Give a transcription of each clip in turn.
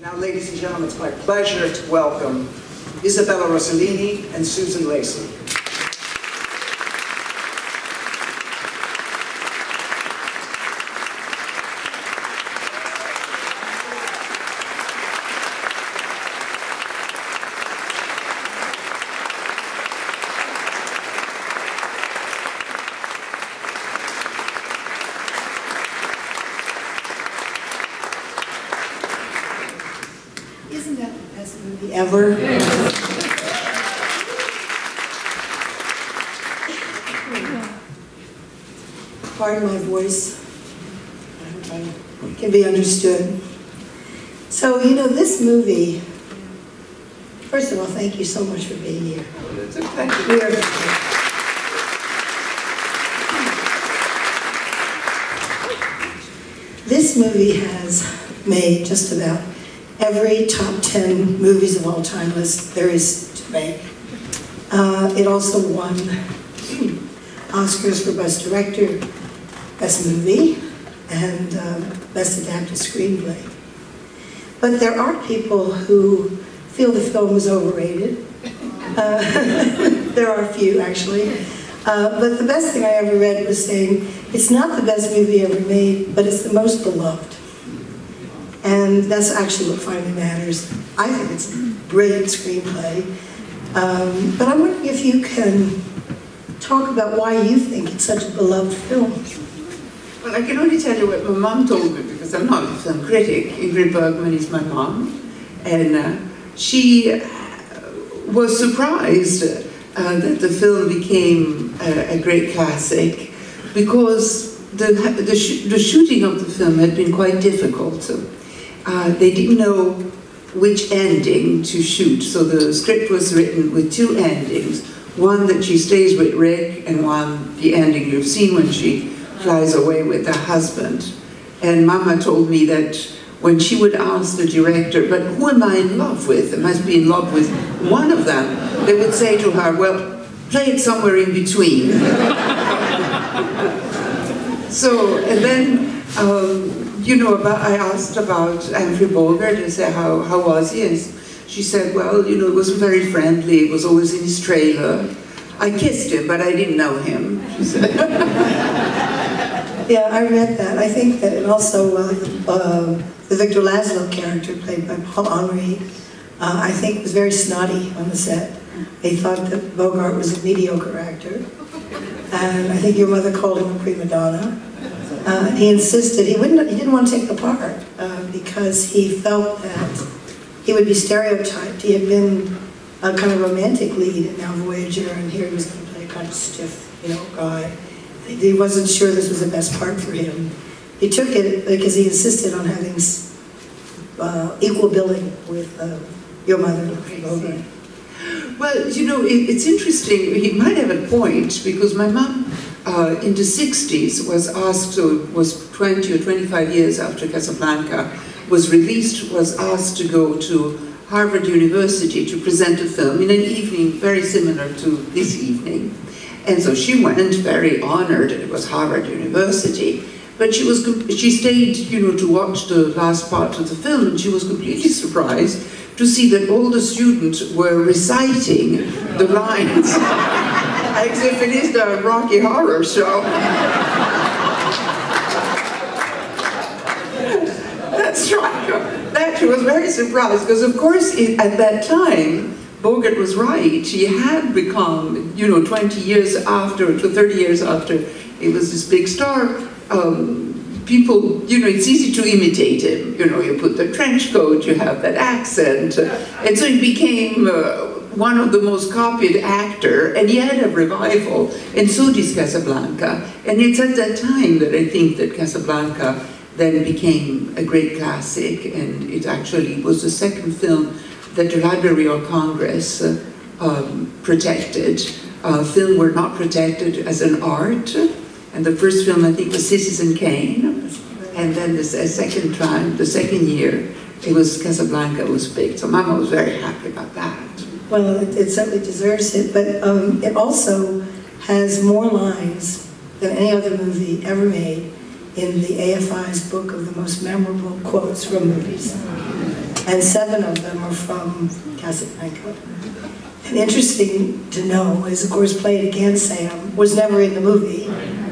Now, ladies and gentlemen, it's my pleasure to welcome Isabella Rossellini and Susan Lacy. Isn't that the best movie ever? Pardon my voice. I hope I can be understood. So, you know, this movie, first of all, thank you so much for being here. It's a pleasure. This movie has made just about every top 10 movies of all time list there is to make. It also won Oscars for Best Director, Best Movie, and Best Adapted Screenplay. But there are people who feel the film is overrated. There are a few, actually. But the best thing I ever read was saying, it's not the best movie ever made, but it's the most beloved. And that's actually what finally matters. I think it's a brilliant screenplay. But I'm wondering if you can talk about why you think it's such a beloved film. Well, I can only tell you what my mom told me, because I'm not a film critic. Ingrid Bergman is my mom. And she was surprised that the film became a great classic, because the shooting of the film had been quite difficult. They didn't know which ending to shoot, so the script was written with two endings. One that she stays with Rick, and one, the ending you've seen when she flies away with her husband. And Mama told me that when she would ask the director, but who am I in love with? I must be in love with one of them. They would say to her, well, play it somewhere in between. So, and then, you know, I asked about Humphrey Bogart. I said, how was he? And she said, well, you know, it wasn't very friendly. It was always in his trailer. I kissed him, but I didn't know him, she said. Yeah, I read that. I think that, and also the Victor Laszlo character played by Paul Henry, I think was very snotty on the set. They thought that Bogart was a mediocre actor. And I think your mother called him a prima donna. He insisted, he didn't want to take the part because he felt that he would be stereotyped. He had been a kind of romantic lead in Now Voyager, and here he was going to play a kind of stiff, you know, guy. He wasn't sure this was the best part for him. He took it because he insisted on having equal billing with your mother, Bogart. Well, you know, it's interesting. He might have a point, because my mom in the 60s was asked, was 20 or 25 years after Casablanca was released, was asked to go to Harvard University to present a film in an evening very similar to this evening. And so she went, very honored, it was Harvard University, but she stayed, you know, to watch the last part of the film, and she was completely surprised to see that all the students were reciting the lines as if it is the Rocky Horror Show. That's right. That she was very surprised, because of course at that time, Bogart was right. He had become, you know, 20 years after, to 30 years after he was this big star, people, you know, it's easy to imitate him. You know, you put the trench coat, you have that accent. And so he became one of the most copied actor, and he had a revival, and so did Casablanca. And it's at that time that I think that Casablanca then became a great classic, and it actually was the second film that the Library of Congress protected. Film were not protected as an art, and the first film I think was Citizen Kane, and then the second time, the second year, it was Casablanca was big. So Mama was very happy about that. Well, it certainly deserves it, but it also has more lines than any other movie ever made in the AFI's book of the most memorable quotes from movies. and 7 of them are from Casablanca. And interesting to know is, of course, Play It Again, Sam, was never in the movie.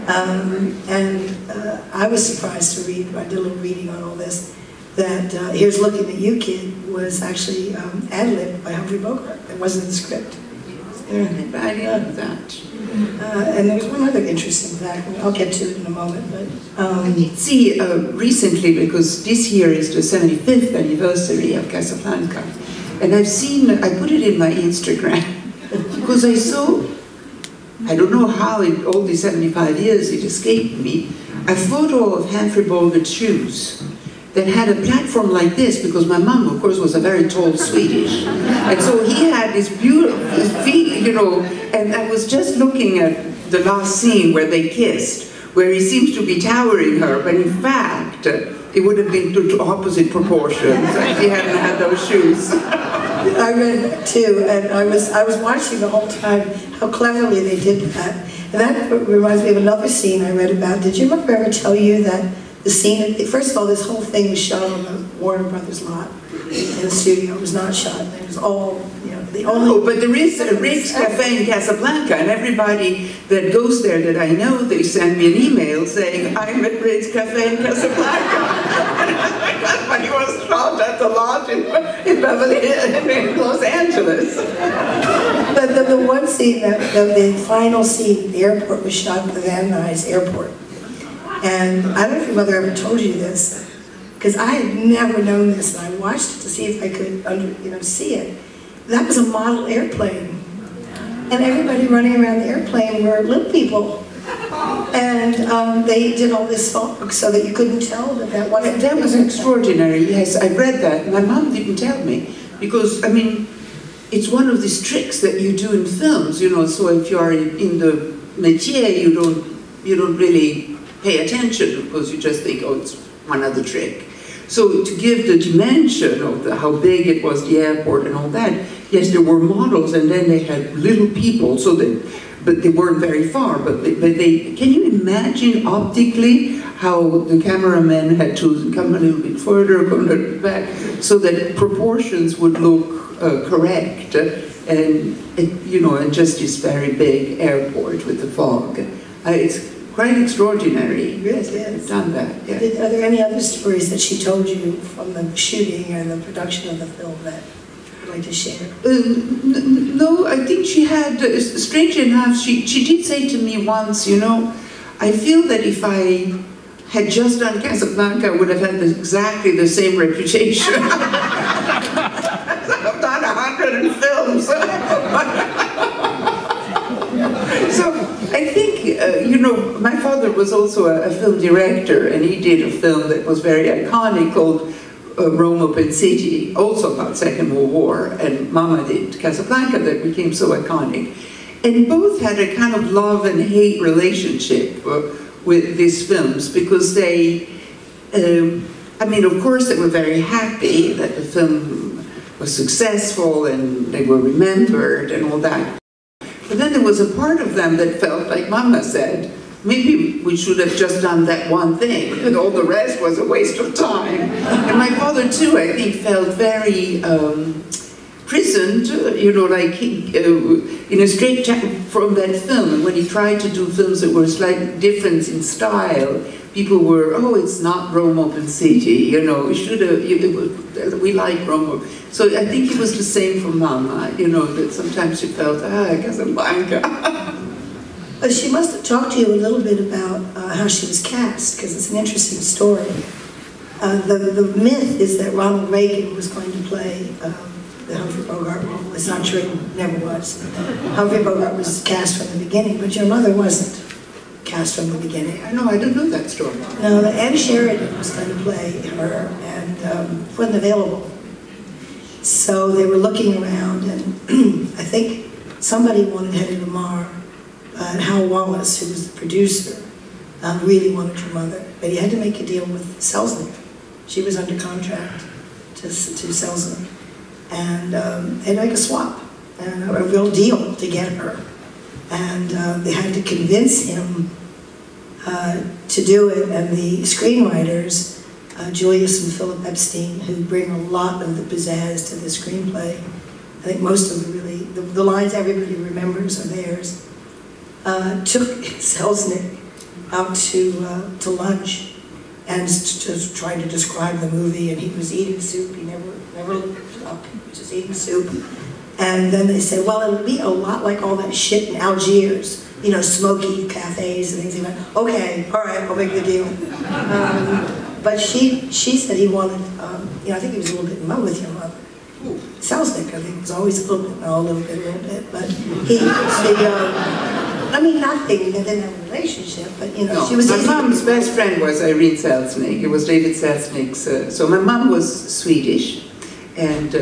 I was surprised to read, I did a little reading on all this, that Here's Looking at You, Kid was actually ad-libbed by Humphrey Bogart. It wasn't in the script. I didn't know that. And there was one other interesting fact, I'll get to it in a moment. But I did see recently, because this year is the 75th anniversary of Casablanca, and I've seen, I put it in my Instagram, because I saw, I don't know how in all these 75 years it escaped me, a photo of Humphrey Bogart's shoes that had a platform like this, because my mom, of course, was a very tall Swedish. And so he had this beautiful feet, you know, and I was just looking at the last scene where they kissed, where he seems to be towering her, but in fact, it would have been to opposite proportions if he hadn't had those shoes. I read that too, and I was watching the whole time how cleverly they did that. And that reminds me of another scene I read about. Did your mother ever tell you that the scene, first of all, this whole thing was shot on the Warner Brothers lot in the studio. It was not shot. It was all, you know, the only... Oh, but there is a Ritz Cafe in Casablanca, and everybody that goes there that I know, they send me an email saying, I'm at Ritz Cafe in Casablanca. But he was shot at the lot in Beverly Hills, in Los Angeles. But the one scene, the final scene at the airport was shot at the Van Nuys airport. And I don't know if your mother ever told you this, because I had never known this, and I watched it to see if I could see it. That was a model airplane. And everybody running around the airplane were little people. And they did all this fog so that you couldn't tell that wasn't... That was extraordinary, yes, I read that. My mom didn't tell me, because, I mean, it's one of these tricks that you do in films, you know, so if you're in the métier, you don't really pay attention, because you just think, oh, it's one other trick. So to give the dimension of how big it was, the airport and all that, yes, there were models, and then they had little people, so that, but they weren't very far, but they can you imagine optically how the cameraman had to come a little bit further, come a little bit back, so that proportions would look correct, and you know, and just this very big airport with the fog. It's quite extraordinary. Yes, yes. Done that. Yeah. Are there any other stories that she told you from the shooting and the production of the film that you'd like to share? No, I think she had, strangely enough, she did say to me once, you know, I feel that if I had just done Casablanca, I would have had exactly the same reputation. I've done 100 films. So I think, you know, my father was also a film director, and he did a film that was very iconic called Rome Open City, also about Second World War, and Mama did Casablanca that became so iconic. And both had a kind of love and hate relationship with these films, because they, I mean, of course they were very happy that the film was successful and they were remembered and all that. But then there was a part of them that felt like Mama said, maybe we should have just done that one thing, and all the rest was a waste of time. And my father too, I think, felt very prisoned, you know, like in a straitjacket from that film. And when he tried to do films that were slightly different in style, people were, oh, it's not Rome Open City, you know, we like Rome. So I think it was the same for Mama, you know, that sometimes she felt, Casablanca. She must have talked to you a little bit about how she was cast, because it's an interesting story. The myth is that Ronald Reagan was going to play the Humphrey Bogart role. It's not true, it never was. Humphrey Bogart was cast from the beginning, but your mother wasn't cast from the beginning. I know, I don't know that story. No, Anne Sheridan was going to play her, and wasn't available. So they were looking around, and I think somebody wanted Hedy Lamarr, and Hal Wallace, who was the producer, really wanted your mother. But he had to make a deal with Selznick. She was under contract to Selznick. And they had to make a swap, and a real deal to get her. And they had to convince him to do it, and the screenwriters Julius and Philip Epstein, who bring a lot of the pizzazz to the screenplay. I think most of the lines everybody remembers are theirs. Took Selznick out to lunch and to try to describe the movie, and he was eating soup. He never looked up. He was just eating soup. And then they said, well, it'll be a lot like all that shit in Algiers, you know, smoky cafes and things. He went, okay, all right, I'll make the deal. But she said he wanted, you know, I think he was a little bit in love with your mother. Selznick, I think, was always a little bit, but I mean, nothing, they didn't have a relationship, but, you know, no, she was... My mom's best friend was Irene Selznick. It was David Selznick's, so my mom was Swedish, and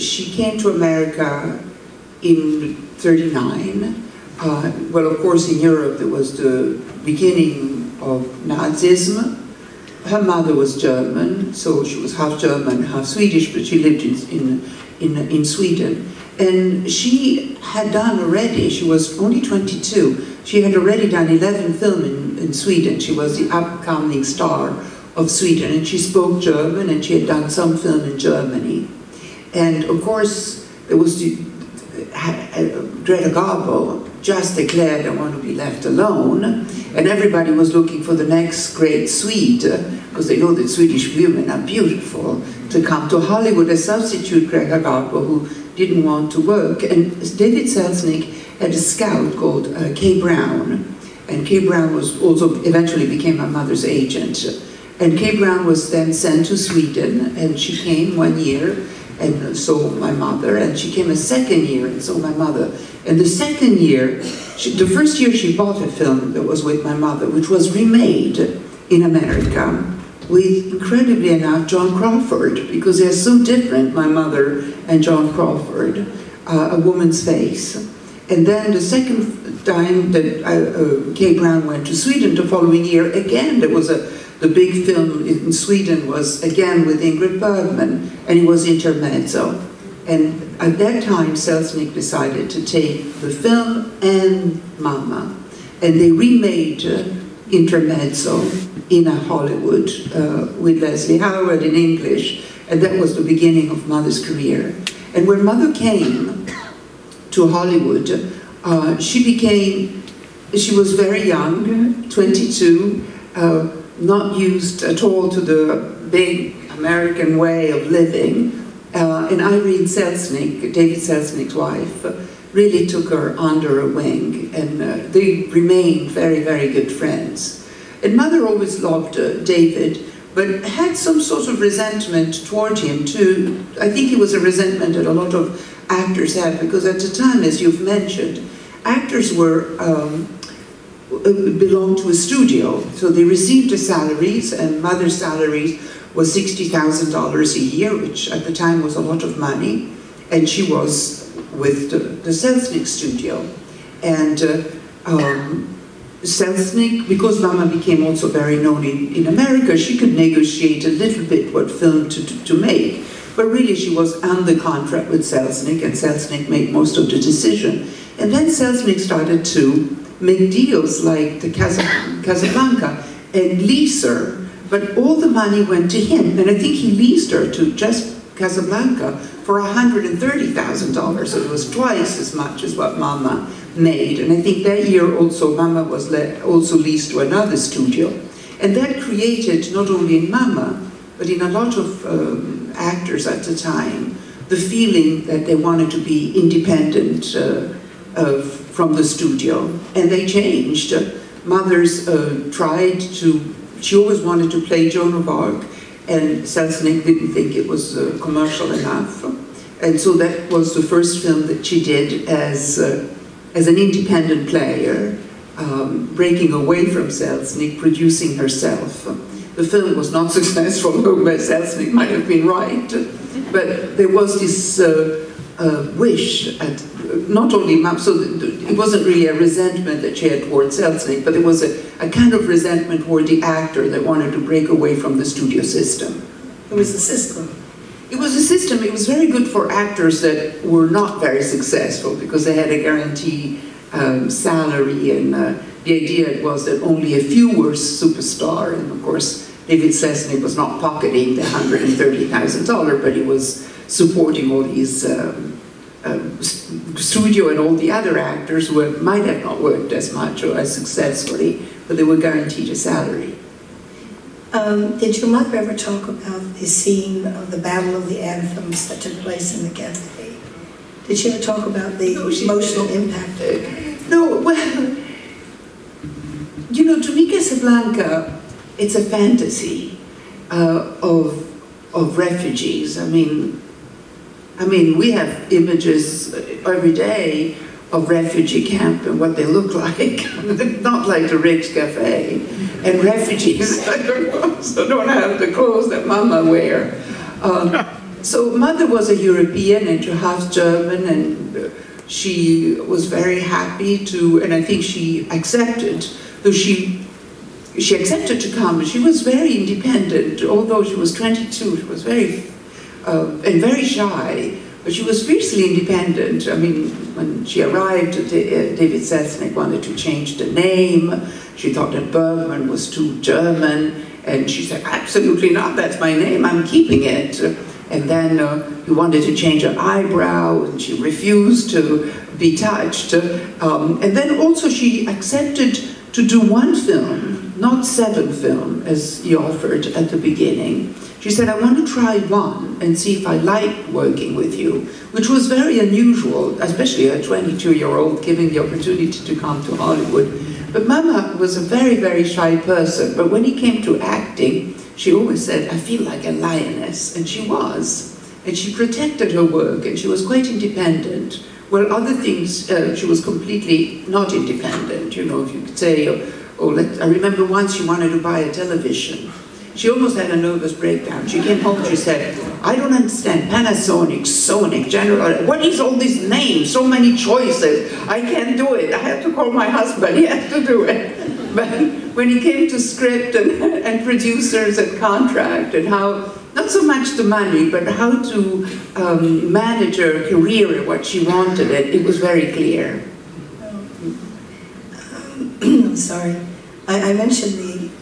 she came to America in '39. Well, of course, in Europe, there was the beginning of Nazism. Her mother was German, so she was half German, half Swedish, but she lived in Sweden. And she had done already, she was only 22, she had already done 11 films in Sweden. She was the upcoming star of Sweden, and she spoke German, and she had done some film in Germany. And of course, there was Greta Garbo just declared, I want to be left alone, and everybody was looking for the next great Swede, because they know that Swedish women are beautiful, to come to Hollywood as substitute Greta Garbo, who didn't want to work. And David Selznick had a scout called Kay Brown, and Kay Brown was also eventually became my mother's agent. And Kay Brown was then sent to Sweden, and she came 1 year and saw my mother, and she came a second year and saw my mother. And the second year, the first year she bought a film that was with my mother, which was remade in America with, incredibly enough, John Crawford, because they're so different, my mother and John Crawford, A Woman's Face. And then the second time that Kay Brown went to Sweden the following year, again, there was the big film in Sweden was again with Ingrid Bergman, and it was Intermezzo. And at that time, Selznick decided to take the film and Mama, and they remade Intermezzo in Hollywood with Leslie Howard in English, and that was the beginning of Mother's career. And when Mother came to Hollywood, she was very young, 22, not used at all to the big American way of living. And Irene Selznick, David Selznick's wife, really took her under a wing, and they remained very, very good friends. And Mother always loved David, but had some sort of resentment toward him too. I think it was a resentment that a lot of actors had, because at the time, as you've mentioned, actors were belonged to a studio, so they received the salaries, and Mother's salaries was $60,000 a year, which at the time was a lot of money, and she was with the Selznick studio. And Selznick, because Mama became also very known in America, she could negotiate a little bit what film to make, but really she was under contract with Selznick, and Selznick made most of the decision. And then Selznick started to make deals like the CASABLANCA and lease her, but all the money went to him, and I think he leased her to just CASABLANCA for $130,000, so it was twice as much as what Mama made. And I think that year also Mama was also leased to another studio, and that created, not only in Mama, but in a lot of actors at the time, the feeling that they wanted to be independent from the studio, and they changed. Mother's tried to, she always wanted to play Joan of Arc, and Selznick didn't think it was commercial enough. And so that was the first film that she did as an independent player, breaking away from Selznick, producing herself. The film was not successful, Selznick might have been right, but there was this wish at, not only Mom, so it wasn't really a resentment that she had towards Selznick, but there was a kind of resentment toward the actor that wanted to break away from the studio system. It was the system. It was a system. It was very good for actors that were not very successful, because they had a guaranteed salary, and the idea was that only a few were superstar, and of course David Selznick was not pocketing the $130,000, but he was supporting all these studio and all the other actors who might have not worked as much or as successfully, but they were guaranteed a salary. Did your mother ever talk about the scene of the Battle of the Anthems that took place in the cafe? Did she ever talk about the emotional impact? No, well, you know, to me, Casablanca, it's a fantasy of refugees. I mean, we have images every day of refugee camp and what they look like. Not like the Ritz Cafe. And refugees, I don't have the clothes that Mama wear. So Mother was a European and half German, and she was very happy to, and I think she accepted, though she accepted to come. She was very independent, although she was 22, she was very, and very shy. But she was fiercely independent. I mean, when she arrived, David Selznick wanted to change the name. She thought that Bergman was too German. And she said, absolutely not, that's my name, I'm keeping it. And then he wanted to change her eyebrow, and she refused to be touched. And then also she accepted to do one film, not 7 films, as he offered at the beginning. She said, I want to try one and see if I like working with you, which was very unusual, especially a 22-year-old given the opportunity to come to Hollywood. But Mama was a very, very shy person, but when it came to acting, she always said, I feel like a lioness, and she was. And she protected her work, and she was quite independent. Well, other things, she was completely not independent, you know, if you could say, I remember once she wanted to buy a television. She almost had a nervous breakdown. She came home, she said, I don't understand, Panasonic, Sonic, General, what is all these names, so many choices, I can't do it. I have to call my husband, he has to do it. But when it came to script and producers and contract and how, not so much the money, but how to manage her career and what she wanted, it was very clear. I'm sorry. I mentioned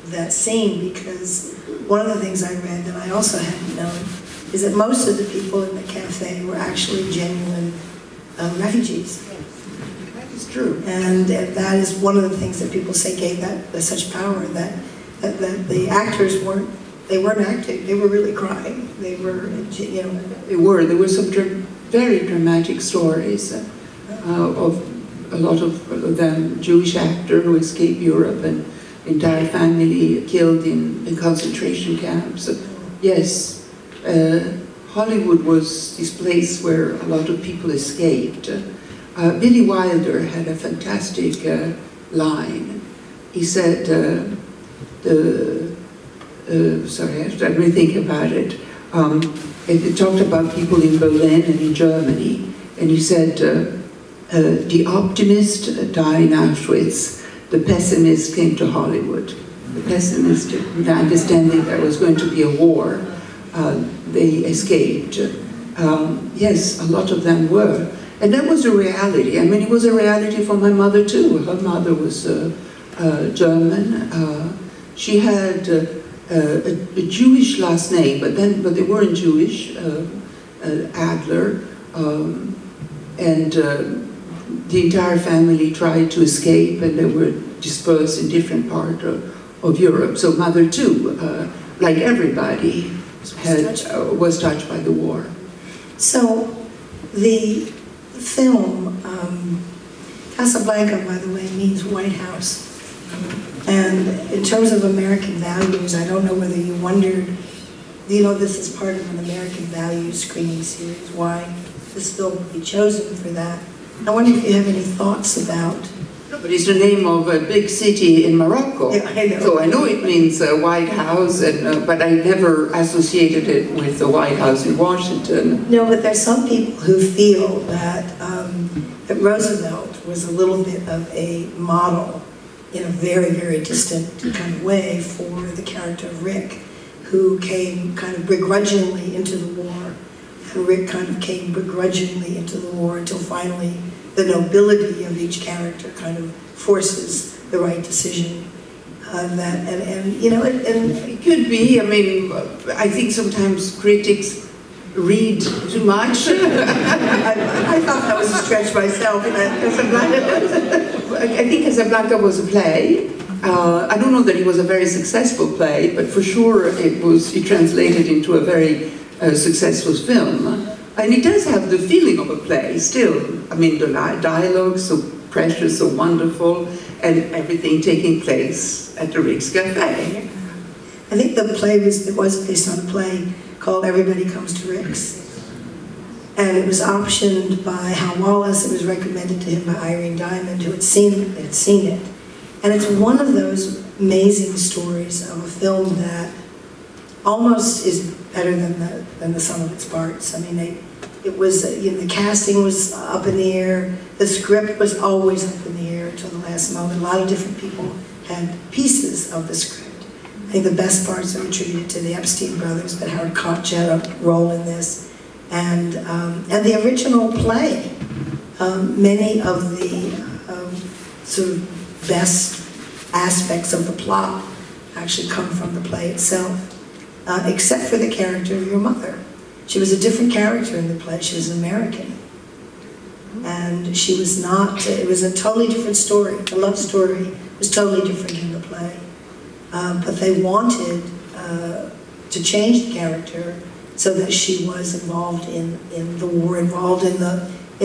that scene because one of the things I read that I also hadn't known is that most of the people in the cafe were actually genuine refugees. That is true. And that is one of the things that people say gave that such power, that the actors weren't acting, they were really crying. They were, you know. There were some very dramatic stories of a lot of them Jewish actors who escaped Europe and entire family killed in concentration camps. Yes, Hollywood was this place where a lot of people escaped. Billy Wilder had a fantastic line. He said, sorry, I have to rethink about it. He talked about people in Berlin and in Germany, and he said, the optimist died in Auschwitz, the pessimist came to Hollywood. The pessimist, the understanding there was going to be a war, they escaped. Yes, a lot of them were. And that was a reality. I mean, it was a reality for my mother too. Her mother was German. She had a Jewish last name, but they weren't Jewish, Adler. The entire family tried to escape, and they were dispersed in different parts of Europe. So Mother too, like everybody, was touched by the war. So the film, Casablanca, by the way, means White House. And in terms of American values, I don't know whether you wondered, you know, this is part of an American values screening series, why this film would be chosen for that. I wonder if you have any thoughts about... No, but it's the name of a big city in Morocco. Yeah, I know. So I know it means White House, but I never associated it with the White House in Washington. No, but there's some people who feel that, that Roosevelt was a little bit of a model in a very, very distant kind of way for the character of Rick, who came kind of begrudgingly into the war. And Rick kind of came begrudgingly into the war until finally the nobility of each character kind of forces the right decision. you know, and it could be. I mean, I think sometimes critics read too much. I thought that was a stretch myself. I think Casablanca was a play. I don't know that it was a very successful play, but for sure it translated into a very successful film. And it does have the feeling of a play still. I mean, the dialogue so precious, so wonderful, and everything taking place at the Rick's Cafe. I think the play was based on a play called Everybody Comes to Rick's. And it was optioned by Hal Wallace. It was recommended to him by Irene Diamond, who had seen it. And it's one of those amazing stories of a film that almost is better than the sum of its parts. I mean, it was, you know, the casting was up in the air. The script was always up in the air until the last moment. A lot of different people had pieces of the script. I think the best parts are attributed to the Epstein brothers, but Howard Koch had a role in this. And the original play, many of the sort of best aspects of the plot actually come from the play itself, except for the character of your mother. She was a different character in the play. She was American. And she was not, it was a totally different story. The love story was totally different in the play. But they wanted to change the character so that she was involved in the war, involved in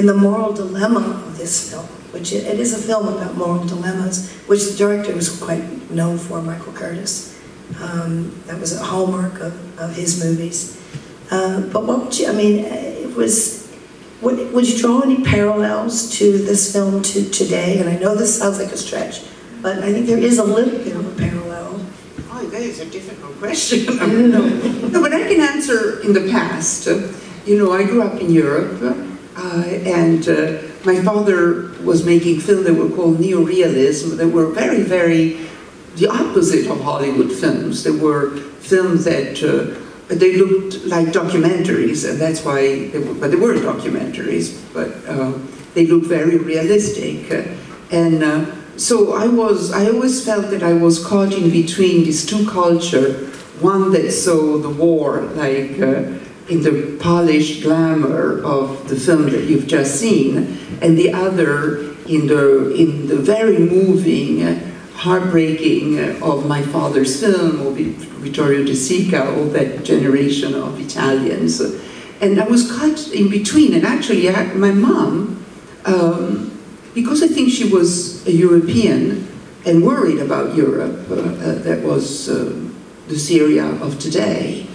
the moral dilemma of this film, which it is a film about moral dilemmas, which the director was quite known for, Michael Curtis. That was a hallmark of his movies. But what would you, I mean, would you draw any parallels to this film to today? And I know this sounds like a stretch, but I think there is a little bit of a parallel. Oh, that is a difficult question. No, but I can answer in the past. You know, I grew up in Europe, and my father was making films that were called neorealism. They were very, very the opposite of Hollywood films. They were films that they looked like documentaries, and that's why but they weren't documentaries, but they looked very realistic. So I always felt that I was caught in between these two cultures, one that saw the war like in the polished glamour of the film that you've just seen, and the other in the very moving, heartbreaking of my father's film, or Vittorio De Sica, all that generation of Italians. And I was caught in between, and actually my mom, because I think she was a European and worried about Europe, that was the Syria of today,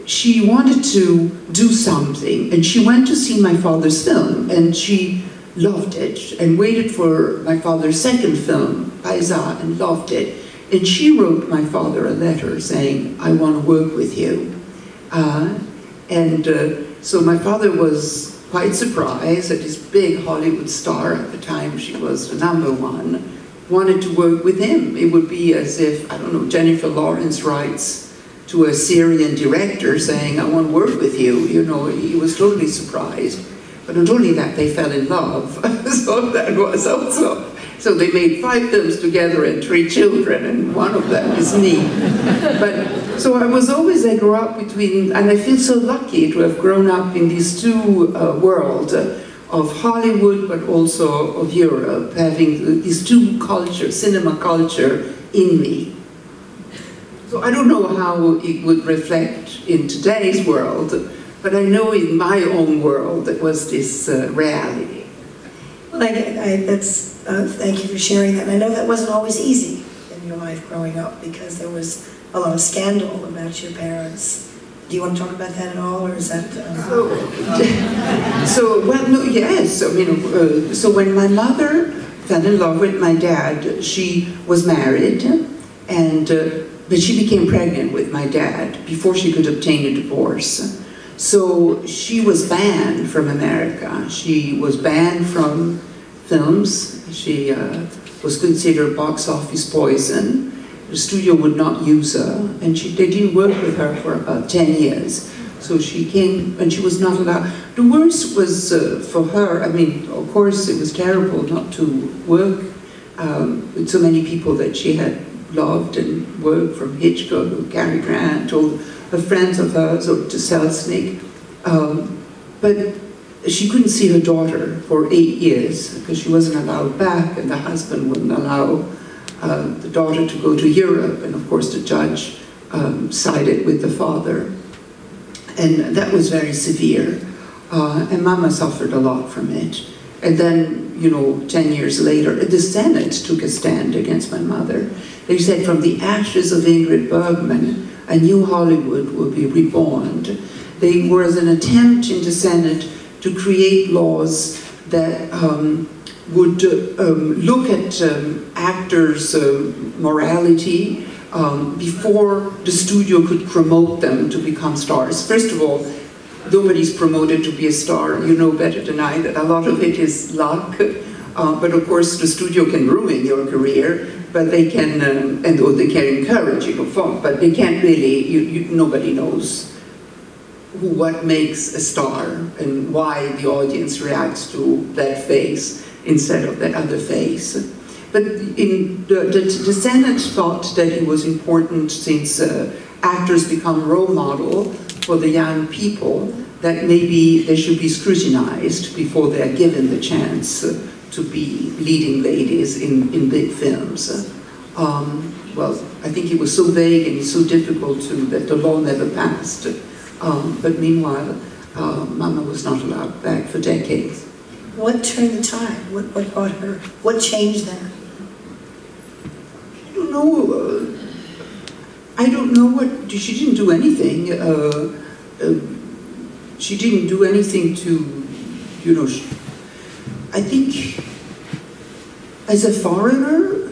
she wanted to do something, and she went to see my father's film, and she loved it, and waited for my father's second film, Paisa, and loved it. And she wrote my father a letter saying, I want to work with you. So my father was quite surprised that this big Hollywood star at the time, she was the #1, wanted to work with him. It would be as if, I don't know, Jennifer Lawrence writes to a Syrian director saying, I want to work with you. You know, he was totally surprised. But not only that, they fell in love. So that was also, so they made 5 films together and 3 children, and one of them is me. But, so I was always, I grew up between, and I feel so lucky to have grown up in these two worlds of Hollywood, but also of Europe, having these two cultures, cinema culture, in me. So I don't know how it would reflect in today's world, but I know in my own world there was this reality. Well, thank you for sharing that. And I know that wasn't always easy in your life growing up, because there was a lot of scandal about your parents. Do you want to talk about that at all, or is that... Well, no, yes. I mean, so when my mother fell in love with my dad, she was married, and but she became pregnant with my dad before she could obtain a divorce. So she was banned from America. She was banned from films. She was considered box office poison. The studio would not use her, and they didn't work with her for about 10 years. So she came, and she was not allowed. The worst was for her, I mean, of course it was terrible not to work with so many people that she had loved and worked, from Hitchcock or Cary Grant or her friends of hers or to Selznick. But she couldn't see her daughter for 8 years because she wasn't allowed back, and the husband wouldn't allow the daughter to go to Europe, and of course the judge sided with the father. And that was very severe. And Mama suffered a lot from it. And then, you know, 10 years later, the Senate took a stand against my mother. They said, from the ashes of Ingrid Bergman, a new Hollywood will be reborn. There was an attempt in the Senate to create laws that would look at actors' morality before the studio could promote them to become stars. First of all, nobody's promoted to be a star. You know better than I that a lot of it is luck. But of course, the studio can ruin your career, but they can, or they can encourage you, but they can't really, nobody knows what makes a star and why the audience reacts to that face instead of that other face. But the Senate thought that it was important, since actors become role model for the young people, that maybe they should be scrutinized before they're given the chance to be leading ladies in big films. Well, I think it was so vague and so difficult that the law never passed. But meanwhile, Mama was not allowed back for decades. What turned the tide? What brought her? What changed that? I don't know. I don't know what. She didn't do anything. She didn't do anything to, you know. I think, as a foreigner,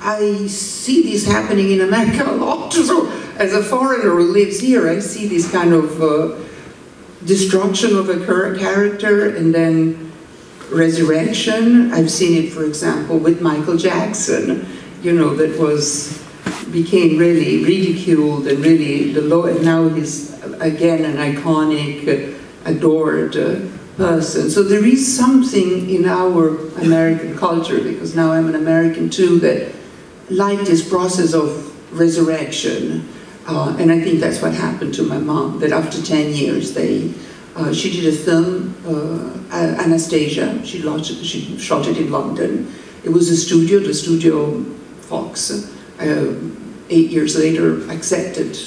I see this happening in America a lot. So, as a foreigner who lives here, I see this kind of destruction of a character and then resurrection. I've seen it, for example, with Michael Jackson. You know, that became really ridiculed and really and now he's again an iconic, adored person. So there is something in our American culture, because now I'm an American too, that like this process of resurrection. And I think that's what happened to my mom, that after 10 years, she did a film, Anastasia. She shot it in London. It was a studio, the studio Fox, 8 years later accepted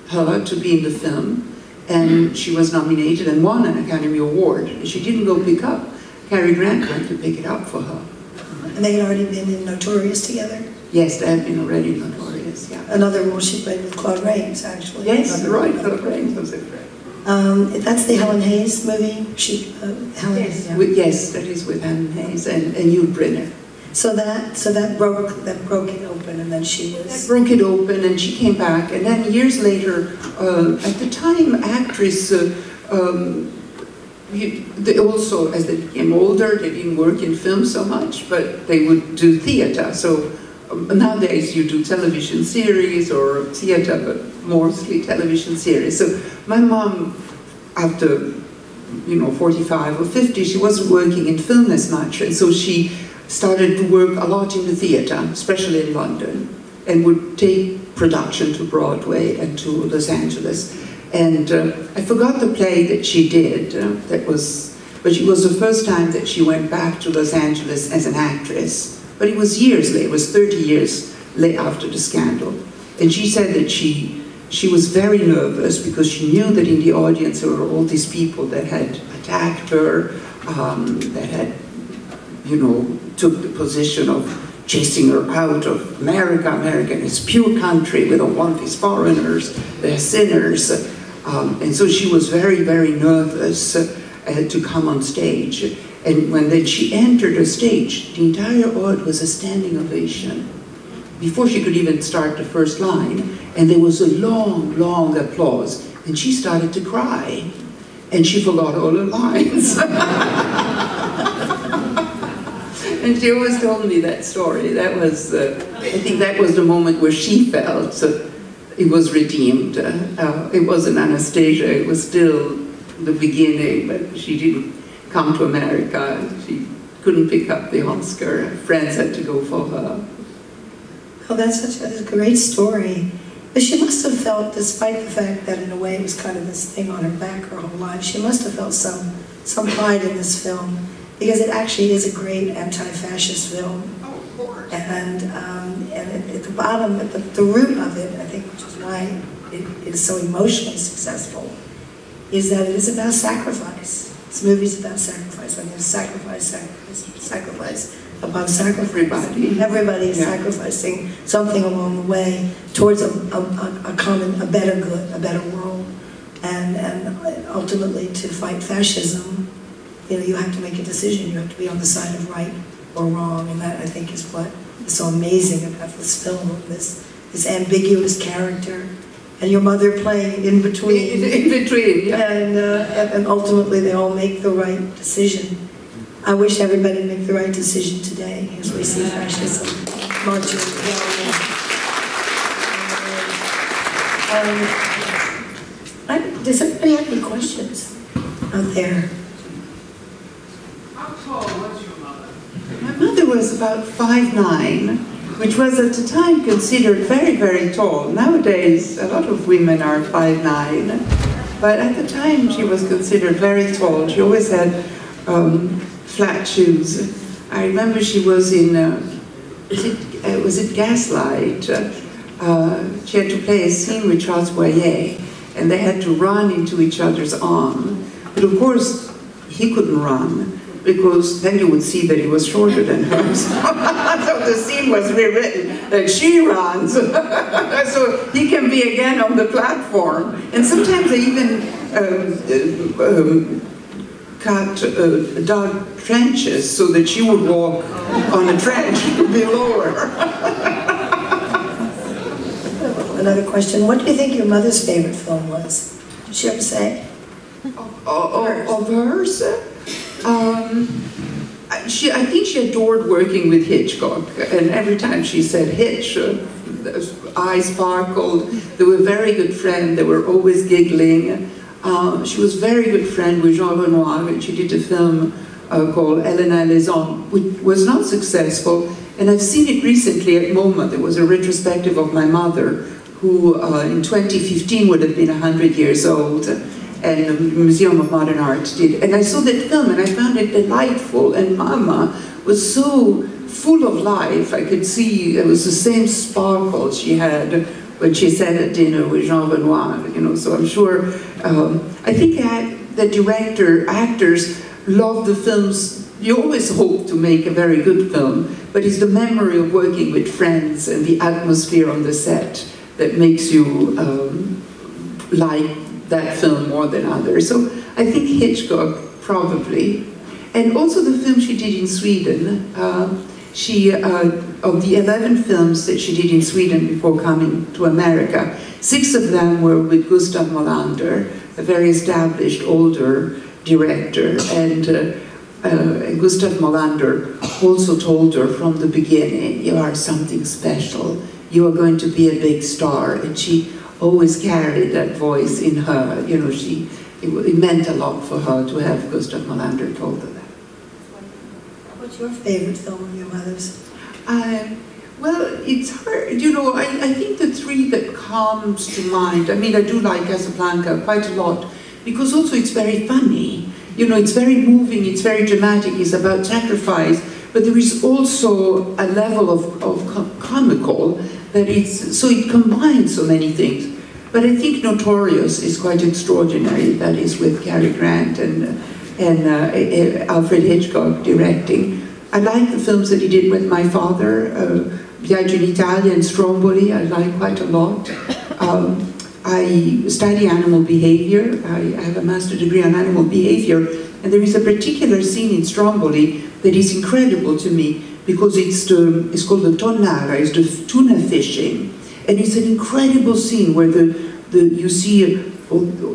her to be in the film, and she was nominated and won an Academy Award. She didn't go pick up. Cary Grant went to pick it up for her. And they had already been in Notorious together? Yes, they had been already in Notorious, yeah. Another role she played with Claude Rains, actually. Yes, right, Claude Rains was it. That's the Helen Hayes movie? Helen Yes, Hayes, yeah. yes, that is with Helen Hayes and Hugh Brynner. So that broke it open, and then she was... That broke it open, and she came back, and then years later, at the time, actors, they also, as they became older, they didn't work in film so much, but they would do theater. So nowadays you do television series or theater, but mostly television series. So my mom, after 45 or 50, she wasn't working in film as much, and so she started to work a lot in the theater, especially in London, and would take production to Broadway and to Los Angeles. And I forgot the play that she did, but it was the first time that she went back to Los Angeles as an actress. But it was years later, it was 30 years after the scandal. And she said that she was very nervous because she knew that in the audience there were all these people that had attacked her, that had, took the position of chasing her out of America. America is a pure country. We don't want these foreigners. They're sinners. And so she was very, very nervous to come on stage. And when she entered the stage, the entire audience was a standing ovation before she could even start the first line. And there was a long, long applause. And she started to cry. And she forgot all her lines. And she always told me that story. That was, I think that was the moment where she felt it was redeemed. It wasn't Anastasia, it was still the beginning, but she didn't come to America. She couldn't pick up the Oscar. Friends had to go for her. Oh, that's such a great story. But she must have felt, despite the fact that in a way it was kind of this thing on her back her whole life, she must have felt some pride in this film, because it actually is a great anti-fascist film. Oh, of course. And at the bottom, at the root of it, I think, which is why it is so emotionally successful, is that it is about sacrifice. This movie's about sacrifice. I mean, sacrifice upon sacrifice. Everybody is sacrificing something along the way towards a better good, a better world, and ultimately to fight fascism. You know, you have to make a decision. You have to be on the side of right or wrong, and that, I think, is what is so amazing about this film. This ambiguous character, and your mother playing in between. In between, yeah. And ultimately, they all make the right decision. I wish everybody would make the right decision today, as we see fascism marching down. Does anybody have any questions out there? How tall was your mother? My mother was about 5'9", which was at the time considered very, very tall. Nowadays, a lot of women are 5'9", but at the time she was considered very tall. She always had flat shoes. I remember she was in, was it Gaslight? She had to play a scene with Charles Boyer, and they had to run into each other's arm. But of course, he couldn't run, because then you would see that he was shorter than her. So the scene was rewritten, that she runs, so he can be again on the platform. And sometimes they even cut dug trenches so that she would walk on a trench below her. Another question, what do you think your mother's favorite film was? Did she ever say? Of hers? I think she adored working with Hitchcock, and every time she said Hitch, eyes sparkled. They were a very good friend. They were always giggling. She was a very good friend with Jean Renoir, and she did a film called Helena et les Hommes, which was not successful. And I've seen it recently at MoMA. There was a retrospective of my mother, who in 2015 would have been 100 years old. And the Museum of Modern Art did. And I saw that film and I found it delightful, and Mama was so full of life. I could see it was the same sparkle she had when she sat at dinner with Jean Renoir, you know, so I'm sure, I think the actors love the films. You always hope to make a very good film, but it's the memory of working with friends and the atmosphere on the set that makes you like that film more than others. So I think Hitchcock, probably. And also the film she did in Sweden. Of the 11 films that she did in Sweden before coming to America, 6 of them were with Gustav Molander, a very established older director. And Gustav Molander also told her from the beginning, you are something special. You are going to be a big star. And she always carried that voice in her. You know, it meant a lot for her to have Gustav Molander told her that. What's your favorite film of your mother's? Well, it's hard. You know, I think the 3 that comes to mind, I mean, I do like Casablanca quite a lot, because also it's very funny. You know, it's very moving, it's very dramatic, it's about sacrifice, but there is also a level of comical that so it combines so many things. But I think Notorious is quite extraordinary. That is with Cary Grant and Alfred Hitchcock directing. I like the films that he did with my father, Viaggio in Italia and Stromboli, I like quite a lot. I study animal behavior. I have a master's degree on animal behavior, and there is a particular scene in Stromboli that is incredible to me, because it's called the tonnara, it's the tuna fishing. And it's an incredible scene where you see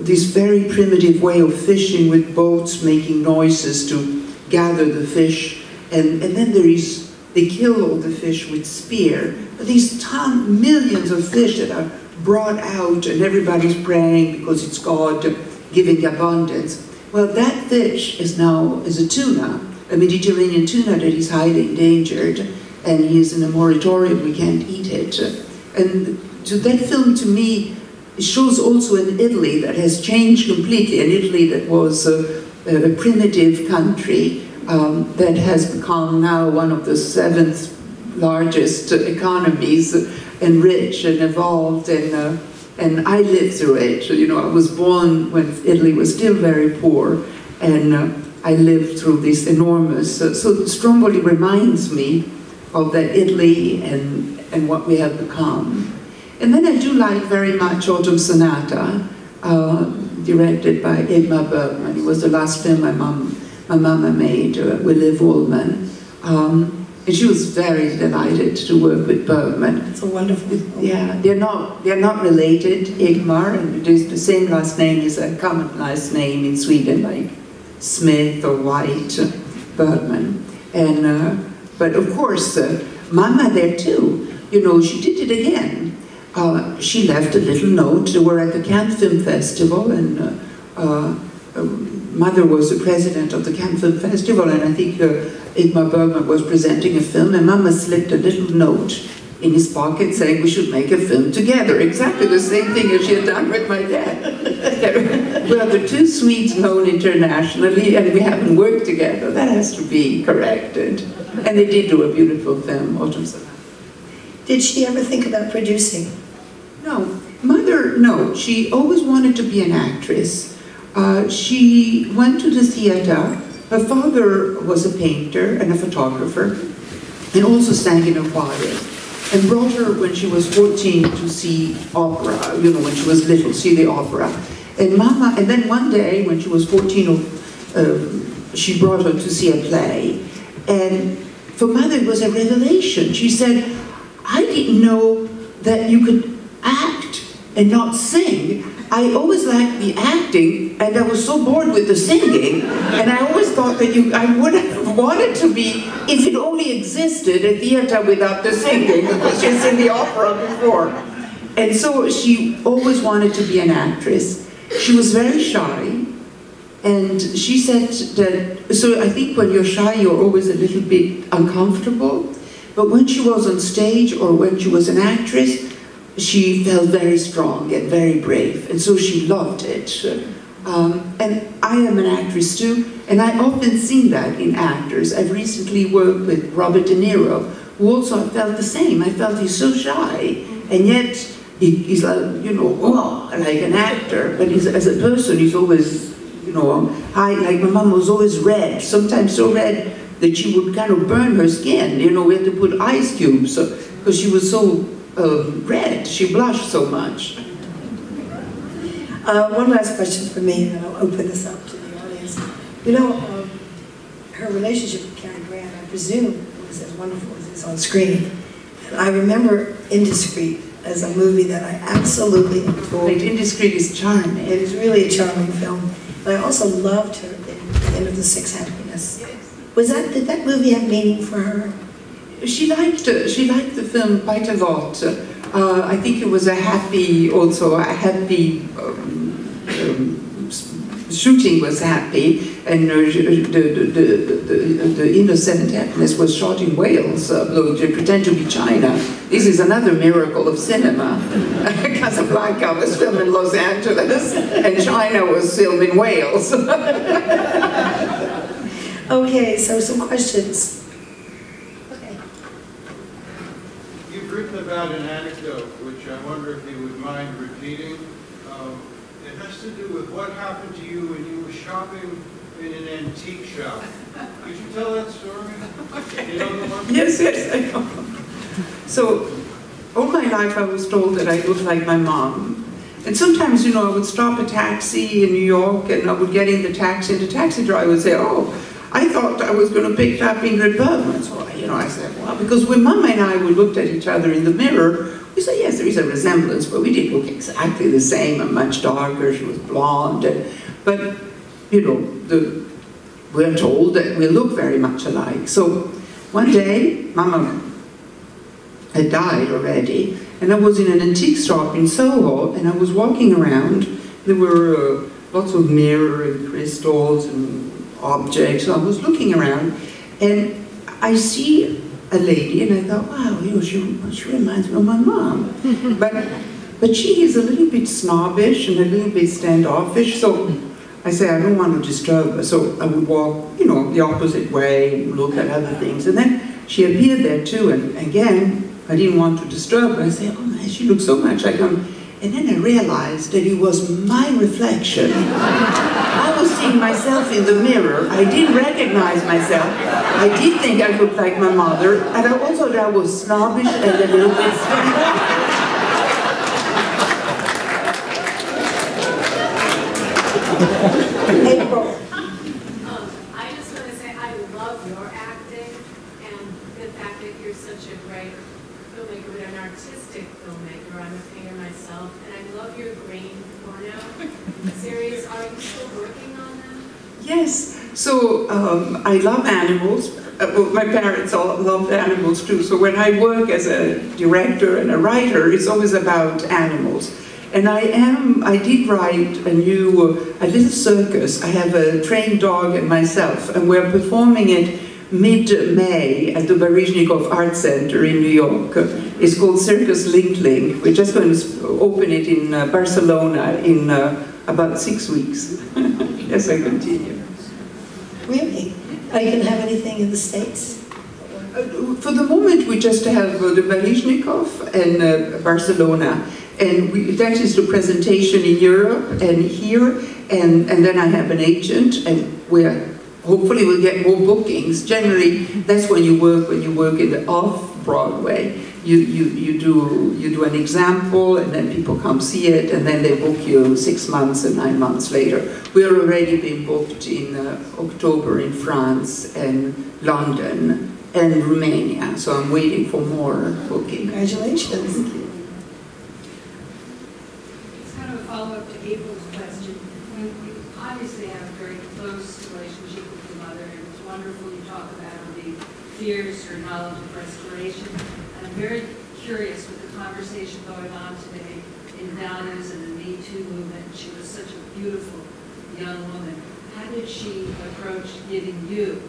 this very primitive way of fishing with boats making noises to gather the fish. And then they kill all the fish with spear. But these millions of fish that are brought out, and everybody's praying because it's God giving abundance. Well, that fish is a tuna, a Mediterranean tuna that is highly endangered, and he is in a moratorium, we can't eat it. And so that film, to me, shows also an Italy that has changed completely, an Italy that was a primitive country that has become now one of the 7th largest economies, and rich and evolved, and I lived through it. You know, I was born when Italy was still very poor, and I lived through this enormous, so Stromboli reminds me of that Italy and what we have become. And then I do like very much Autumn Sonata, directed by Ingmar Bergman. It was the last film my mama made with Liv Ullmann. And she was very delighted to work with Bergman. It's a wonderful film. Yeah, they're not related, Ingmar, and it is the same last name is a common last name in Sweden, like Smith or White, Bergman. And but of course, Mama there too. You know, she did it again. She left a little note. They were at the Cannes Film Festival, and Mother was the president of the Cannes Film Festival, and I think Ingmar Bergman was presenting a film, and Mama slipped a little note in his pocket saying we should make a film together. Exactly the same thing as she had done with my dad. We are the two Swedes known internationally, and we haven't worked together. That has to be corrected. And they did do a beautiful film, Autumn Sonata. Did she ever think about producing? No. Mother, no. She always wanted to be an actress. She went to the theater. Her father was a painter and a photographer, and also sang in a choir, and brought her when she was 14 to see opera, you know, when she was little, see the opera. And Mama, and then one day when she was 14, she brought her to see a play. And for Mother it was a revelation. She said, I didn't know that you could act and not sing. I always liked the acting, and I was so bored with the singing, and I always thought that I would have wanted to be, if it only existed, a theater without the singing, because she's in the opera before. And so she always wanted to be an actress. She was very shy, and she said that, so I think when you're shy, you're always a little bit uncomfortable, but when she was on stage or when she was an actress, she felt very strong and very brave, and so she loved it. And I am an actress too, and I often see that in actors. I've recently worked with Robert De Niro, who also felt the same. I felt he's so shy, and yet he's like, you know, oh, like an actor, but as a person, he's always, you know, high. Like my mom was always red, sometimes so red that she would kind of burn her skin. You know, we had to put ice cubes because she was so red. She blushed so much. One last question for me, and then I'll open this up to the audience. You know, her relationship with Cary Grant, I presume, was as wonderful as it's on screen. And I remember Indiscreet as a movie that I absolutely adored. Indiscreet is charming. It is really a charming film. But I also loved her in The End of the Sixth Happiness. Did that movie have meaning for her? She liked the film quite a lot. I think it was a happy shooting was happy, and the Innocent Happiness was shot in Wales, though they pretend to be China. This is another miracle of cinema. Casablanca was filmed in Los Angeles, and China was filmed in Wales. Okay, so some questions. You've written about an anecdote, which I wonder if you would mind repeating. It has to do with what happened to you when you were shopping in an antique shop. Could you tell that story? You know the one? Yes, I know. So, all my life I was told that I looked like my mom. And sometimes, you know, I would stop a taxi in New York, and I would get in the taxi, and the taxi driver would say, oh, I thought I was going to pick up Ingrid Bergman. So, you know, I said, well, because when Mama and I, we looked at each other in the mirror, we said, yes, there is a resemblance, but we didn't look exactly the same. I'm much darker, she was blonde. But, you know, we're told that we look very much alike. So one day, Mama had died already, and I was in an antique shop in Soho, and I was walking around. There were lots of mirror and crystals and objects. So I was looking around, and I see a lady, and I thought, wow, you know, she reminds me of my mom. But she is a little bit snobbish and a little bit standoffish, so I say, I don't want to disturb her. So I would walk, you know, the opposite way, look at other things. And then she appeared there too, and again, I didn't want to disturb her. I said, oh man, she looks so much like him. And then I realized that it was my reflection. I was seeing myself in the mirror. I didn't recognize myself. I did think I looked like my mother, and I also thought I was snobbish and a little bit standoffish. April. I just want to say I love your acting and the fact that you're such a great filmmaker, an artistic filmmaker. I'm a painter myself, and I love your green porno series. Are you still working on them? Yes. So I love animals. Well, my parents all loved animals too. So when I work as a director and a writer, it's always about animals. And I did write a little circus. I have a trained dog and myself, and we're performing it mid-May at the Baryshnikov Art Center in New York. It's called Circus Link Link. We're just going to open it in Barcelona in about 6 weeks. Yes, I continue. Really? Are you going to have anything in the States? For the moment, we just have the Baryshnikov and Barcelona. And that is the presentation in Europe and here, and then I have an agent, and hopefully we'll get more bookings. Generally, that's when you work in the off-Broadway. You do an example, and then people come see it, and then they book you 6 months and 9 months later. We're already been booked in October in France and London and Romania, so I'm waiting for more bookings. Congratulations. Follow-up to April's question. You obviously have a very close relationship with your mother, and it's wonderful you talk about her being fierce, her knowledge of restoration. And I'm very curious with the conversation going on today in values and the Me Too movement. She was such a beautiful young woman. How did she approach giving you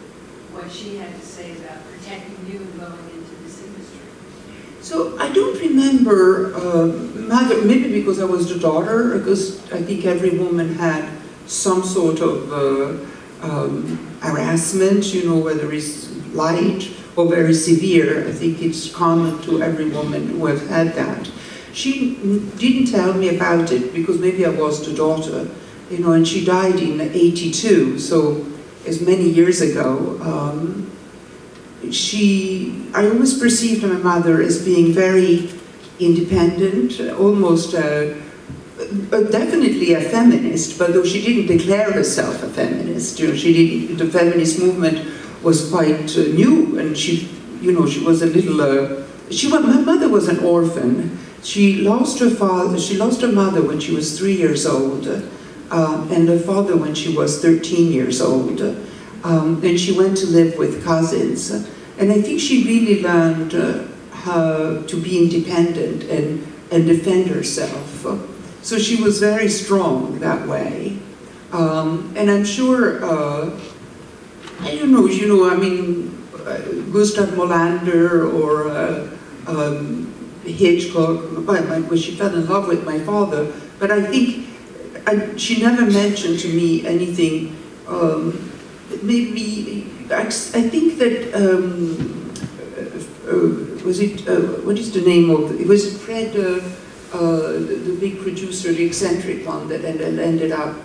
what she had to say about protecting you and going into this industry? So I don't remember mother, maybe because I was the daughter, because I think every woman had some sort of harassment, you know, whether it's light or very severe. I think it's common to every woman who has had that. She didn't tell me about it because maybe I was the daughter, you know, and she died in '82, so as many years ago. I always perceived my mother as being very independent, almost definitely a feminist, but though she didn't declare herself a feminist, you know, the feminist movement was quite new, and she was a little, my mother was an orphan. She lost her mother when she was 3 years old, and her father when she was 13 years old. And she went to live with cousins. And I think she really learned how to be independent and defend herself. So she was very strong that way. And I'm sure, I don't know, you know, I mean, Gustav Molander or Hitchcock, well, she fell in love with my father, but I think she never mentioned to me anything. Maybe I think that was it? What is the name of it? Was Fred, the big producer, the eccentric one that ended up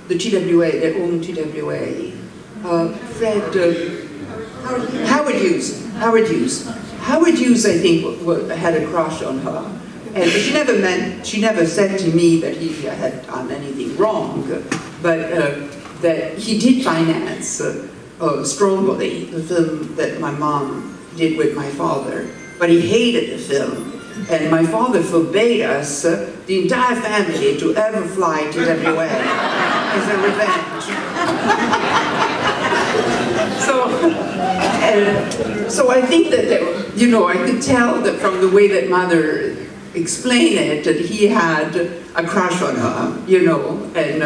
the TWA, their own TWA. Fred Howard Hughes. Howard Hughes, I think, had a crush on her. And she never said to me that he had done anything wrong, but that he did finance Stromboli, the film that my mom did with my father, but he hated the film. And my father forbade us, the entire family, to ever fly to WA as a revenge. So I think that, you know, I could tell that from the way that mother explained it, that he had a crush on her, you know, and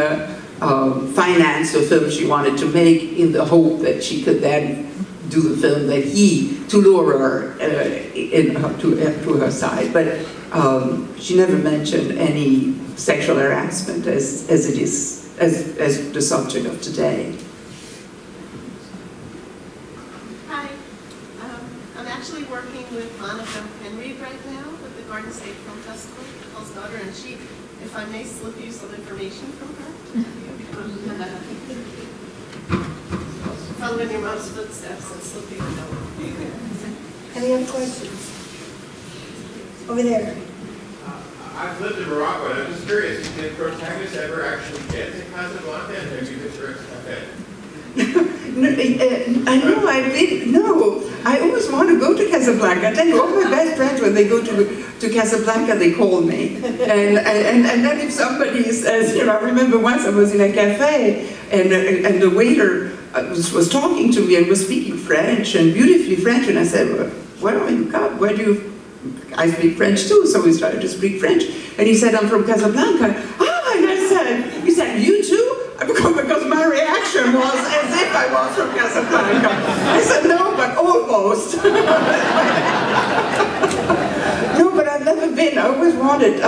finance the film she wanted to make in the hope that she could then do the film that to lure her to her side. But she never mentioned any sexual harassment as it is, as the subject of today. Hi, I'm actually working with Monica Henry right now with the Garden State Film Festival, Paul's daughter, and she, if I may slip you some information from her. Follow in your mom's footsteps and slip you a note. Any other questions? Over there. I've lived in Morocco, and I'm just curious, did the protagonist ever actually get to Casablanca, and have you been to Cafe? I always want to go to Casablanca. I tell you, all my best friends, when they go to Casablanca, they call me. And then if somebody says, I remember once I was in a cafe, and the waiter was talking to me and was speaking French, and beautifully French, and I said, well, where are you come? Where do you... I speak French too, so we started to speak French. And he said, I'm from Casablanca. Ah, and he said, you too? Because my reaction was as if I was from Casablanca. I said, no, but almost. No, but I've never been. I always wanted.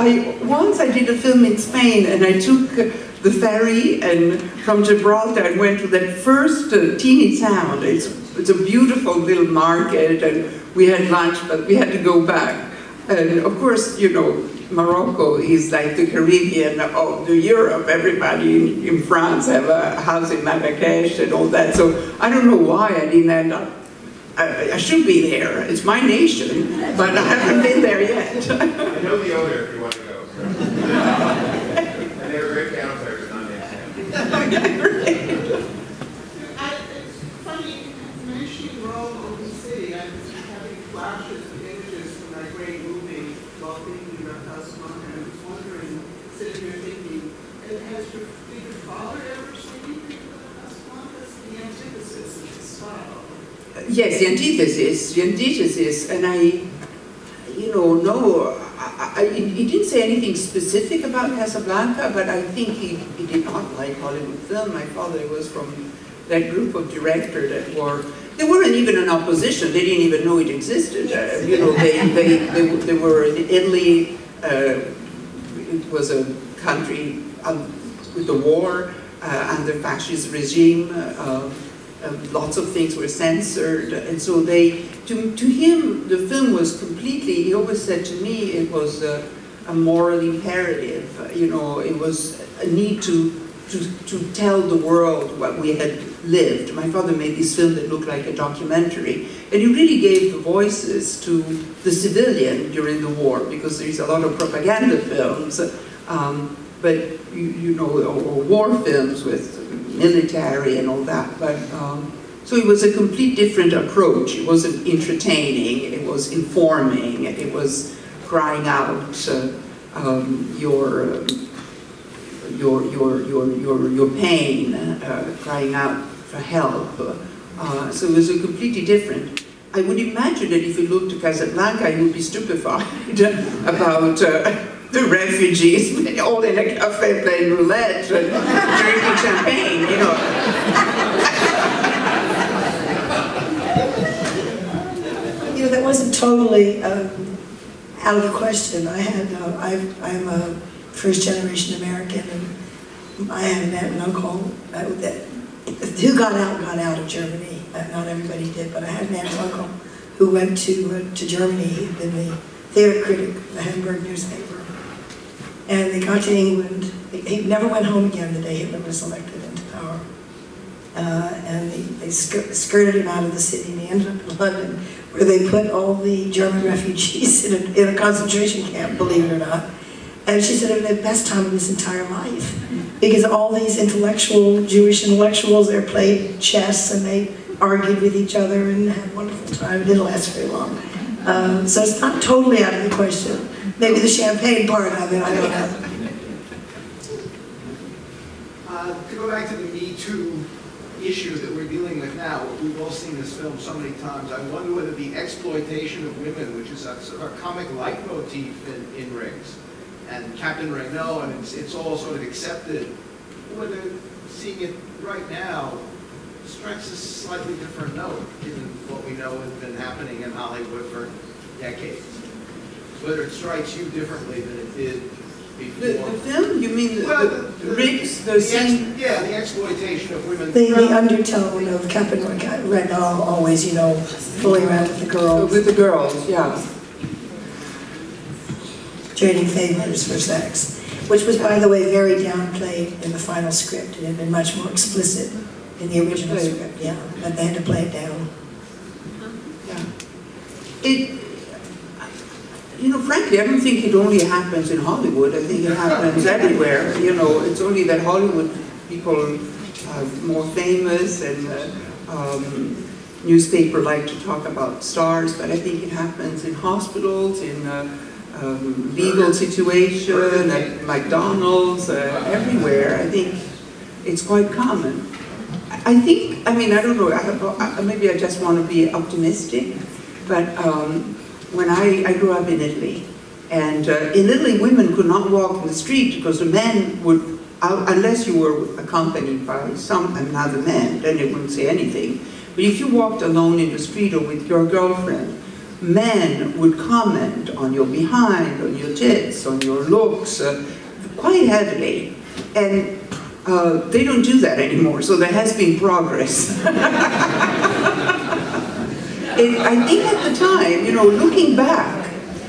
Once I did a film in Spain, and I took the ferry and from Gibraltar and went to that first teeny town. It's a beautiful little market, and we had lunch, but we had to go back. And of course, Morocco is like the Caribbean of Europe. Everybody in France have a house in Marrakesh and all that. So I don't know why I didn't end up. I should be there. It's my nation, but I haven't been there yet. I know the owner if you want to go. And they're great piano players, not named It's funny, mentioning Rome or the city, I was having flashes of images from that great movie while thinking about Casablanca, and I was wondering, sitting here thinking, did your father ever say anything about Casablanca? It's the antithesis of his style. Yes, the antithesis, and he didn't say anything specific about Casablanca, but I think he did not like Hollywood film. My father was from that group of directors that they weren't even in opposition. They didn't even know it existed. They were in Italy. It was a country with the war and the fascist regime. Lots of things were censored, and so to him, the film was completely, he always said to me, it was a moral imperative, it was a need to tell the world what we had lived. My father made this film that looked like a documentary, and he really gave the voices to the civilian during the war, because there's a lot of propaganda films, but or war films with military and all that, but so it was a complete different approach. It wasn't entertaining, it was informing, it was crying out your pain, crying out for help. So it was a completely different. I would imagine that if you looked at Casablanca, you would be stupefied about the refugees, all in a cafe playing roulette and drinking champagne, That wasn't totally out of the question. I'm a first-generation American, and I had an aunt and uncle who got out of Germany. Not everybody did, but I had an aunt and uncle who went to Germany. He'd been the theater critic of the Hamburg newspaper. And they got to England. He never went home again the day Hitler was elected into power. And they skirted him out of the city, and he ended up in London, where they put all the German refugees in a concentration camp, believe it or not. And she said it was the best time of his entire life, because all these Jewish intellectuals, they played chess and they argued with each other and had a wonderful time. It didn't last very long. So it's not totally out of the question. Maybe the champagne part of it, I don't know. To go back to the Me Too issue that we're dealing with now, we've all seen this film so many times. I wonder whether the exploitation of women, which is a sort of a comic leitmotif in Rings, and Captain Renault, and it's all sort of accepted, whether seeing it right now strikes a slightly different note, given what we know has been happening in Hollywood for decades. Whether it strikes you differently than it did before. The film? You mean the rapes? Yeah, the exploitation of women. The undertone of Captain Regal always, you know, fooling around with the girls. With the girls, yeah. Trading favors for sex. Which was, by the way, very downplayed in the final script. It had been much more explicit in the original script, yeah. But they had to play it down. Yeah. You know, frankly, I don't think it only happens in Hollywood. I think it happens everywhere. You know, it's only that Hollywood people are more famous and newspaper like to talk about stars, but I think it happens in hospitals, in legal situation, at McDonald's, everywhere. I think it's quite common. I think, I mean, I don't know, maybe I just want to be optimistic, but when I grew up in Italy, and in Italy women could not walk in the street because the men would, unless you were accompanied by another man, then they wouldn't say anything. But if you walked alone in the street or with your girlfriend, men would comment on your behind, on your tits, on your looks, quite heavily. And they don't do that anymore, so there has been progress. I think at the time, you know, looking back,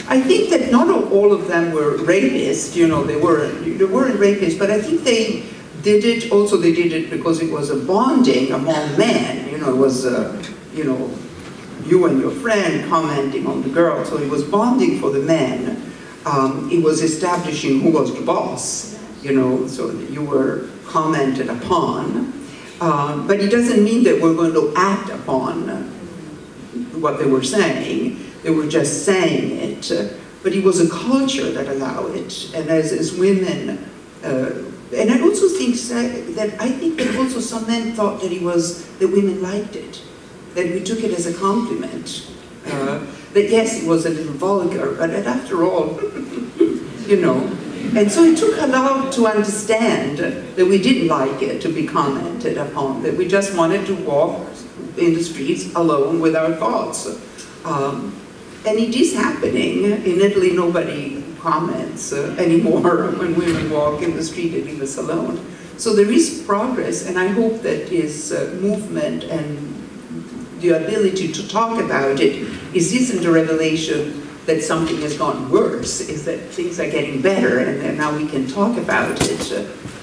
I think that not all of them were rapists, you know, they weren't rapists, but I think they did it, also they did it because it was a bonding among men, you know, it was, you know, you and your friend commenting on the girl, so it was bonding for the men. It was establishing who was the boss, you know, so that you were commented upon. But it doesn't mean that we're going to act upon what they were saying. They were just saying it. But it was a culture that allowed it. And as women, and I also think that also some men thought that that women liked it. That we took it as a compliment. That yes, it was a little vulgar, but that after all, you know. And so it took a lot to understand that we didn't like it to be commented upon, that we just wanted to walk in the streets alone with our thoughts. And it is happening. In Italy, nobody comments anymore when women walk in the street and leave us alone. So there is progress, and I hope that this movement and the ability to talk about it isn't a revelation that something has gotten worse, is that things are getting better, and then now we can talk about it,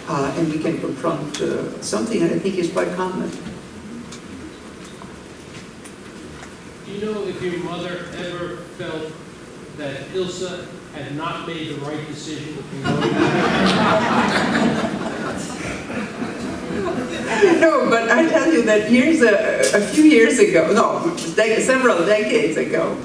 and we can confront something that I think is quite common. Do you know if your mother ever felt that Ilsa had not made the right decision in going No, but I tell you that a few years ago, no, several decades ago,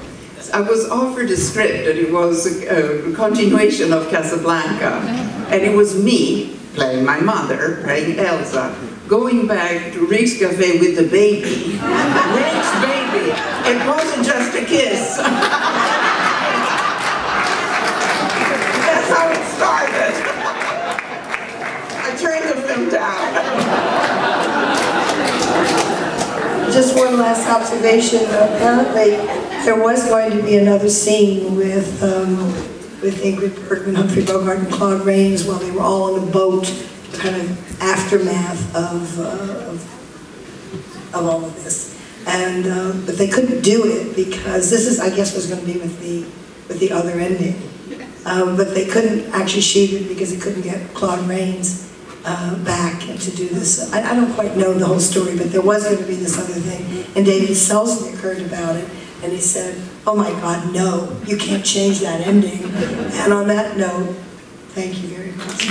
I was offered a script, and it was a continuation of Casablanca, and it was me playing my mother, playing Elsa, going back to Rick's Cafe with the baby. Rick's baby. It wasn't just a kiss. That's how it started. I turned the film down. Just one last observation. Apparently, there was going to be another scene with Ingrid Bergman, Humphrey Bogart, and Claude Rains while they were all on a boat, kind of aftermath of all of this. And but they couldn't do it because this is, I guess, was going to be with the other ending. But they couldn't actually shoot it because they couldn't get Claude Rains back to do this. I don't quite know the whole story, but there was going to be this other thing. And David Selznick heard about it, and he said, "Oh my God, no, you can't change that ending." And on that note, thank you very much.